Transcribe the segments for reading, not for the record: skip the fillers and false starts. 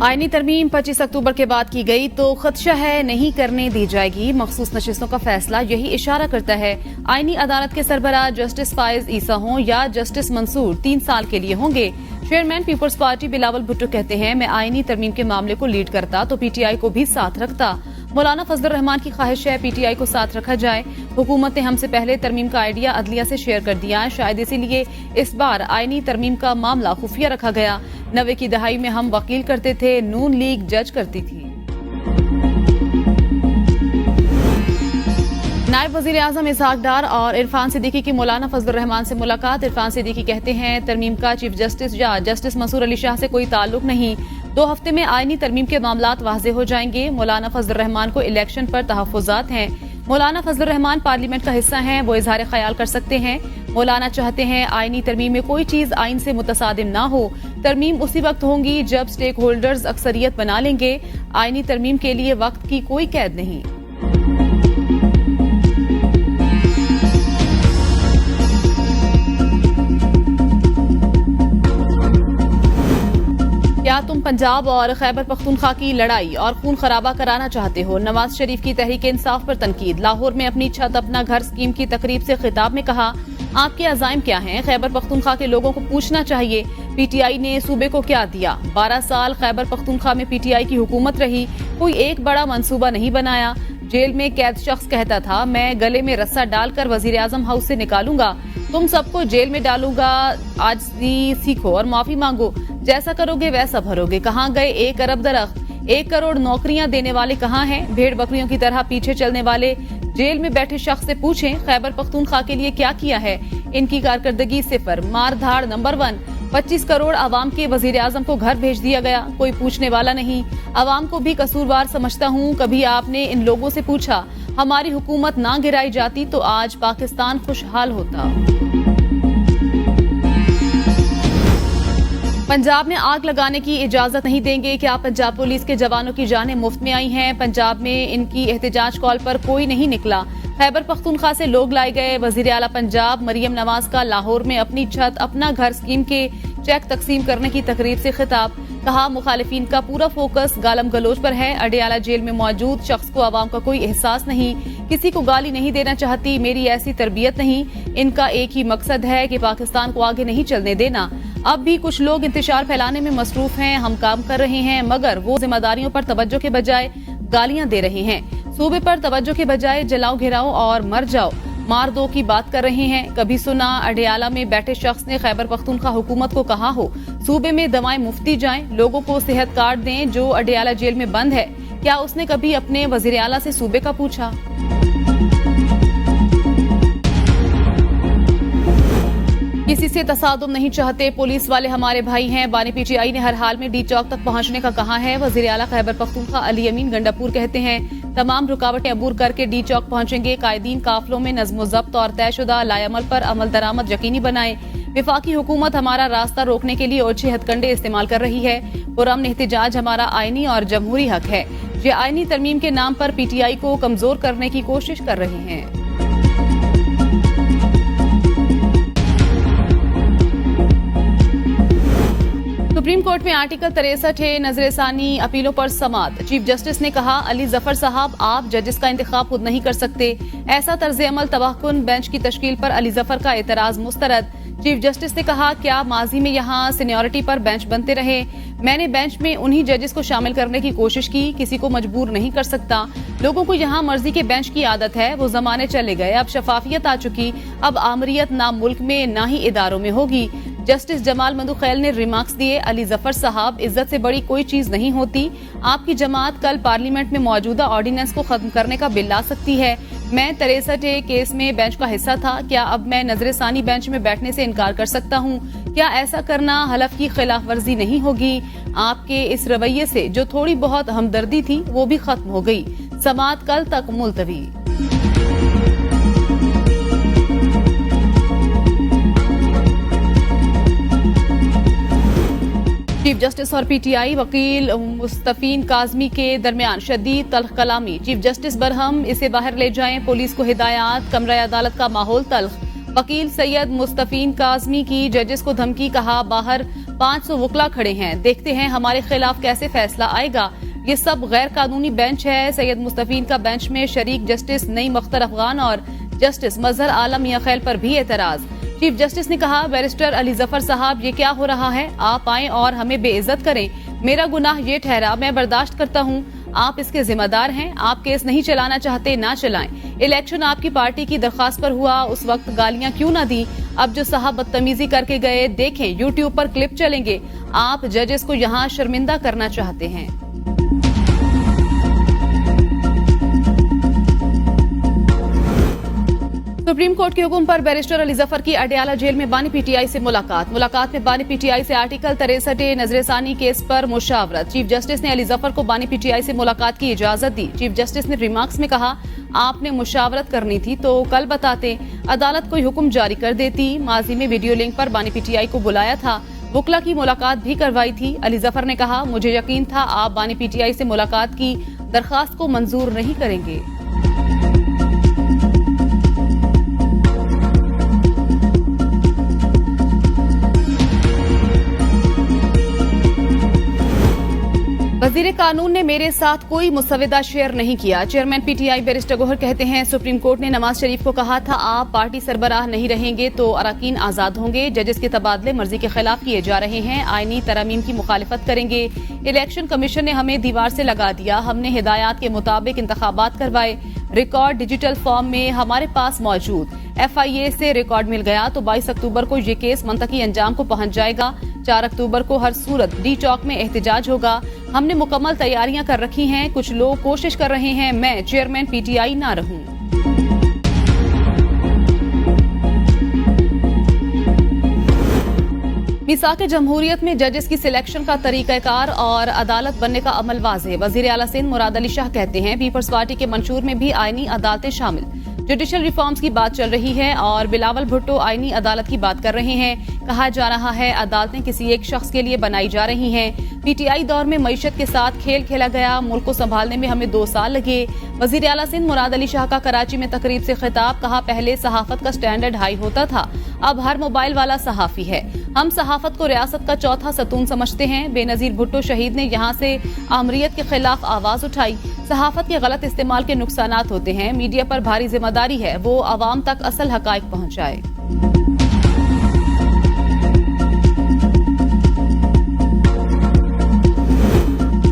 आईनी तरमीम 25 अक्टूबर के बाद की गई तो खदशा है नहीं करने दी जाएगी। मखसूस नशिस्तों का फैसला यही इशारा करता है। आईनी अदालत के सरबराह जस्टिस फाइज ईसा हों या जस्टिस मंसूर 3 साल के लिए होंगे। चेयरमैन पीपल्स पार्टी बिलावल भुट्टो कहते हैं, मैं आईनी तरमीम के मामले को लीड करता तो पीटीआई को भी साथ रखता। मौलाना फजलुर रहमान की ख्वाहिश है पीटीआई को साथ रखा जाए। हुकूमत ने हमसे पहले तरमीम का आइडिया अदलिया से शेयर कर दिया, शायद इसीलिए इस बार आईनी तरमीम का मामला खुफिया रखा गया। 90 की दहाई में हम वकील करते थे, नून लीग जज करती थी। नायब वजीर आजम इसहाक डार और इरफान सिद्दीकी की मौलाना फजलुर रहमान से मुलाकात। इरफान सिद्दीकी कहते हैं, तरमीम का चीफ जस्टिस या जस्टिस मंसूर अली शाह से कोई ताल्लुक नहीं। 2 हफ्ते में आईनी तरमीम के मामलात वाज़े हो जाएंगे। मौलाना फजलुर रहमान को इलेक्शन पर तहफ़्फ़ुज़ात हैं। मौलाना फजलुर रहमान पार्लियामेंट का हिस्सा हैं, वो इजहार ख्याल कर सकते हैं। मौलाना चाहते हैं आईनी तरमीम में कोई चीज आइन से मुतसादिम ना हो। तरमीम उसी वक्त होंगी जब स्टेक होल्डर्स अक्सरियत बना लेंगे। आईनी तरमीम के लिए वक्त की कोई कैद नहीं। क्या तुम पंजाब और खैबर पख्तूनख्वा की लड़ाई और खून खराबा कराना चाहते हो? नवाज शरीफ की तहरीक इंसाफ पर तनकीद। लाहौर में अपनी छत अपना घर स्कीम की तकरीब से खिताब में कहा, आपके अज़ाइम क्या हैं? खैबर पख्तूनख्वा के लोगों को पूछना चाहिए, पीटीआई ने सूबे को क्या दिया? 12 साल खैबर पख्तूनख्वा में पीटीआई की हुकूमत रही, कोई एक बड़ा मंसूबा नहीं बनाया। जेल में कैद शख्स कहता था, मैं गले में रस्सा डालकर वजीर आजम हाउस से निकालूंगा, तुम सबको जेल में डालूंगा। आज सीखो और माफी मांगो, जैसा करोगे वैसा भरोगे। कहाँ गए 1 अरब दरख्त? 1 करोड़ नौकरियां देने वाले कहाँ हैं? भेड़ बकरियों की तरह पीछे चलने वाले जेल में बैठे शख्स से पूछें खैबर पख्तूनख्वा के लिए क्या किया है। इनकी कारकर्दगी सिफर, मारधाड़ नंबर 1। 25 करोड़ आवाम के वजीर आजम को घर भेज दिया गया, कोई पूछने वाला नहीं। आवाम को भी कसूरवार समझता हूँ। कभी आपने इन लोगों से पूछा, हमारी हुकूमत ना गिराई जाती तो आज पाकिस्तान खुशहाल होता। पंजाब में आग लगाने की इजाजत नहीं देंगे। क्या पंजाब पुलिस के जवानों की जानें मुफ्त में आई हैं? पंजाब में इनकी एहतजाज कॉल पर कोई नहीं निकला। खैबर पख्तूनख्वा से लोग लाए गए। वजीर आला पंजाब मरियम नवाज का लाहौर में अपनी छत अपना घर स्कीम के चेक तकसीम करने की तकरीब से खिताब। कहा, मुखालिफिन का पूरा फोकस गालम गलोच पर है। अडियाला जेल में मौजूद शख्स को आवाम का कोई एहसास नहीं, किसी को गाली नहीं देना चाहती, मेरी ऐसी तरबियत नहीं। इनका एक ही मकसद है कि पाकिस्तान को आगे नहीं चलने देना। अब भी कुछ लोग इंतशार फैलाने में मसरूफ हैं। हम काम कर रहे हैं मगर वो जिम्मेदारियों पर तवज्जो के बजाय गालियां दे रहे हैं। सूबे पर तवज्जो के बजाय जलाओ घिराओ और मर जाओ मार दो की बात कर रहे हैं। कभी सुना अडियाला में बैठे शख्स ने खैबर पख्तूनख्वा हुकूमत को कहा हो सूबे में दवाएं मुफ्ती जाएं, लोगों को सेहत कार्ड दें जो अडियाला जेल में बंद है? क्या उसने कभी अपने वजीर आला से सूबे का पूछा? किसी से तसादुम नहीं चाहते, पुलिस वाले हमारे भाई हैं। बानी पीटीआई ने हर हाल में डी चौक तक पहुंचने का कहा है। वजीर आला खैबर पख्तूनख्वा अली अमीन गंडापुर कहते हैं, तमाम रुकावटें अबूर करके डी चौक पहुंचेंगे। कायदीन काफिलों में नज्म ज़ब्त और तयशुदा लाएअमल पर अमल दरामद यकीनी बनाए। विफाकी हुकूमत हमारा रास्ता रोकने के लिए ओछे हथकंडे इस्तेमाल कर रही है। पुरअमन एहतजाज हमारा आईनी और जमहूरी हक है। ये आईनी तरमीम के नाम पर पीटीआई को कमजोर करने की कोशिश कर रही हैं। सुप्रीम कोर्ट में आर्टिकल 63 है, नजरसानी अपीलों पर समाअत। चीफ जस्टिस ने कहा, अली जफर साहब आप जजेस का इंतखाब खुद नहीं कर सकते। ऐसा तर्ज अमल तबाहकुन बेंच की तश्कील पर अली जफर का एतराज मुस्तरद। चीफ जस्टिस ने कहा, क्या माजी में यहाँ सीनियोरिटी पर बेंच बनते रहे? मैंने बेंच में उन्हीं जजेस को शामिल करने की कोशिश की, किसी को मजबूर नहीं कर सकता। लोगों को यहाँ मर्जी के बेंच की आदत है, वो जमाने चले गए। अब शफाफियत आ चुकी, अब आमरियत ना मुल्क में ना ही इदारों में होगी। जस्टिस जमाल मधुखैल ने रिमार्क्स दिए, अली जफर साहब इज्जत से बड़ी कोई चीज नहीं होती। आपकी जमात कल पार्लियामेंट में मौजूदा ऑर्डिनेंस को खत्म करने का बिल ला सकती है। मैं 63 केस में बेंच का हिस्सा था, क्या अब मैं नजरसानी बेंच में बैठने से इनकार कर सकता हूँ? क्या ऐसा करना हलफ की खिलाफ वर्जी नहीं होगी? आपके इस रवैये से जो थोड़ी बहुत हमदर्दी थी वो भी खत्म हो गई। समाअत कल तक मुलतवी। चीफ जस्टिस और पीटीआई वकील मुस्तफीन काजमी के दरमियान शदीद तल्ख कलामी। चीफ जस्टिस बरहम, इसे बाहर ले जाएं। पुलिस को हिदायत। कमरा अदालत का माहौल तल्ख। वकील सैयद मुस्तफीन काजमी की जजेस को धमकी, कहा बाहर 500 वकला खड़े हैं, देखते हैं हमारे खिलाफ कैसे फैसला आएगा। ये सब गैर कानूनी बेंच है। सैयद मुस्तफीन का बेंच में शरीक जस्टिस नईम अख्तर अफगान और जस्टिस मजहर आलम मियां खैल पर भी एतराज। चीफ जस्टिस ने कहा, बैरिस्टर अली जफर साहब, ये क्या हो रहा है? आप आए और हमें बेइज्जत करें। मेरा गुनाह ये ठहरा, मैं बर्दाश्त करता हूँ, आप इसके जिम्मेदार हैं। आप केस नहीं चलाना चाहते, ना चलाएं। इलेक्शन आपकी पार्टी की दरख्वास्त पर हुआ, उस वक्त गालियां क्यों ना दी? अब जो साहब बदतमीजी करके गए, देखें यूट्यूब पर क्लिप चलेंगे। आप जजेस को यहाँ शर्मिंदा करना चाहते हैं। सुप्रीम कोर्ट के हुक्म पर बैरिस्टर अली जफर की अडयाला जेल में बानी पीटीआई से मुलाकात में बानी पीटीआई से आर्टिकल 63 नजरसानी केस पर मुशावरत। चीफ जस्टिस ने अली जफर को बानी पीटीआई से मुलाकात की इजाजत दी। चीफ जस्टिस ने रिमार्क्स में कहा, आपने मुशावरत करनी थी तो कल बताते, अदालत कोई हुक्म जारी कर देती। माजी में वीडियो लिंक पर बानी पीटीआई को बुलाया था, वकला की मुलाकात भी करवाई थी। अली जफर ने कहा, मुझे यकीन था आप बानी पीटीआई से मुलाकात की दरखास्त को मंजूर नहीं करेंगे। वजीर कानून ने मेरे साथ कोई मुसविदा शेयर नहीं किया। चेयरमैन पीटीआई बैरिस्टर गोहर कहते हैं, सुप्रीम कोर्ट ने नवाज शरीफ को कहा था, आप पार्टी सरबराह नहीं रहेंगे तो अरकान आजाद होंगे। जजेस के तबादले मर्जी के खिलाफ किए जा रहे हैं, आईनी तरमीम की मुखालिफत करेंगे। इलेक्शन कमीशन ने हमें दीवार से लगा दिया, हमने हिदायत के मुताबिक इंतखाबात करवाए। रिकॉर्ड डिजिटल फॉर्म में हमारे पास मौजूद। FIA से रिकॉर्ड मिल गया तो 22 अक्टूबर को ये केस मंतकी अंजाम को पहुंच जाएगा। 4 अक्टूबर को हर सूरत डी चौक में एहतजाज होगा। हमने मुकम्मल तैयारियां कर रखी हैं। कुछ लोग कोशिश कर रहे हैं मैं चेयरमैन पीटीआई ना रहूं। मिसाक जमहूरियत में जजेस की सिलेक्शन का तरीकाकार और अदालत बनने का अमल वाज़ेह। वजीर आला सिंध मुराद अली शाह कहते हैं, पीपल्स पार्टी के मंशूर में भी आईनी अदालतें शामिल। जुडिशल रिफॉर्म्स की बात चल रही है और बिलावल भुट्टो आईनी अदालत की बात कर रहे हैं। कहा जा रहा है अदालतें किसी एक शख्स के लिए बनाई जा रही हैं। पीटीआई दौर में मईशत के साथ खेल खेला गया, मुल्क को संभालने में हमें 2 साल लगे। वजीर आला सिंध मुराद अली शाह का कराची में तकरीब से खिताब। कहा, पहले सहाफत का स्टैंडर्ड हाई होता था, अब हर मोबाइल वाला सहाफी है। हम सहाफत को रियासत का चौथा सतून समझते हैं। बेनजीर भुट्टो शहीद ने यहाँ से आमरीत के खिलाफ आवाज उठाई। सहाफत के गलत इस्तेमाल के नुकसानात होते हैं, मीडिया पर भारी जिम्मेदारी है वो अवाम तक असल हकाइक पहुंचाए।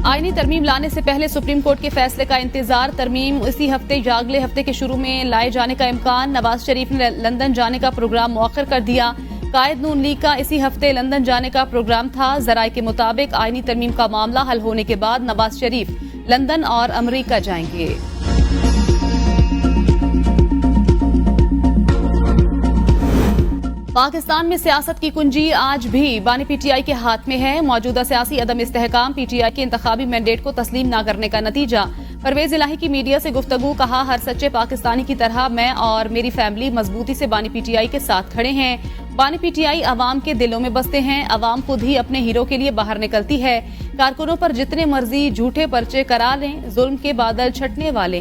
आईनी तरमीम लाने से पहले सुप्रीम कोर्ट के फैसले का इंतजार। तरमीम इसी हफ्ते या अगले हफ्ते के शुरू में लाए जाने का इम्कान। नवाज शरीफ ने लंदन जाने का प्रोग्राम मौखर कर दिया। कायद नून लीग का इसी हफ्ते लंदन जाने का प्रोग्राम था। जराये के मुताबिक आईनी तरमीम का मामला हल होने के बाद नवाज शरीफ लंदन और अमरीका जाएंगे। पाकिस्तान में सियासत की कुंजी आज भी बानी पीटीआई के हाथ में है। मौजूदा सियासी अदम इस्तेहकाम पीटीआई के इंतखाबी मैंडेट को तस्लीम न करने का नतीजा। परवेज इलाही की मीडिया से गुफ्तगू। कहा, हर सच्चे पाकिस्तानी की तरह मैं और मेरी फैमिली मजबूती से बानी पीटीआई के साथ खड़े हैं। बानी पीटीआई अवाम के दिलों में बसते हैं, अवाम खुद ही अपने हीरो के लिए बाहर निकलती है। कारकुनों पर जितने मर्जी झूठे पर्चे करा लें, जुल्म के बादल छटने वाले।